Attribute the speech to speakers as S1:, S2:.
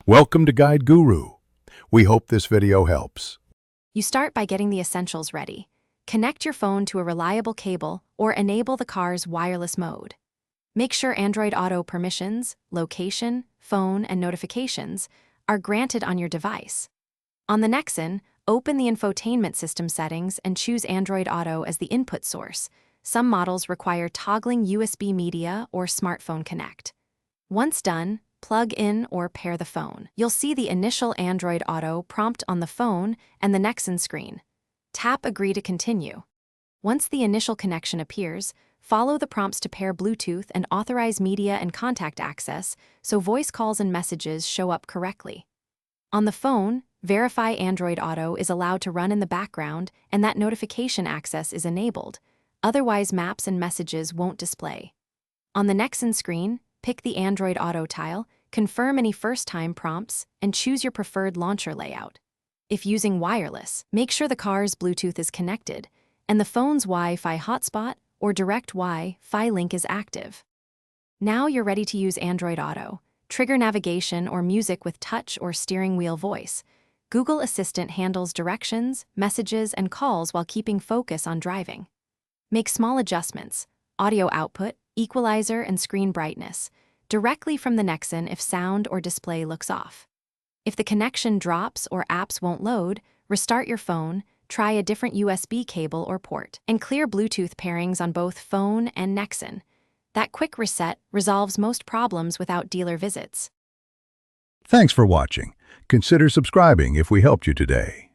S1: Welcome to Guide Guru. We hope this video helps.
S2: You start by getting the essentials ready. Connect your phone to a reliable cable or enable the car's wireless mode. Make sure Android Auto permissions, location, phone, and notifications are granted on your device. On the Nexon, open the infotainment system settings and choose Android Auto as the input source. Some models require toggling USB media or smartphone connect. Once done, plug in or pair the phone. You'll see the initial Android Auto prompt on the phone and the Nexon screen. Tap Agree to continue. Once the initial connection appears, follow the prompts to pair Bluetooth and authorize media and contact access so voice calls and messages show up correctly. On the phone, verify Android Auto is allowed to run in the background and that notification access is enabled. Otherwise, maps and messages won't display. On the Nexon screen, pick the Android Auto tile, confirm any first-time prompts, and choose your preferred launcher layout. If using wireless, make sure the car's Bluetooth is connected and the phone's Wi-Fi hotspot or direct Wi-Fi link is active. Now you're ready to use Android Auto. Trigger navigation or music with touch or steering wheel voice. Google Assistant handles directions, messages, and calls while keeping focus on driving. Make small adjustments, audio output, equalizer, and screen brightness, directly from the Nexon if sound or display looks off. If the connection drops or apps won't load, restart your phone, try a different USB cable or port, and clear Bluetooth pairings on both phone and Nexon. That quick reset resolves most problems without dealer visits.
S1: Thanks for watching. Consider subscribing if we helped you today.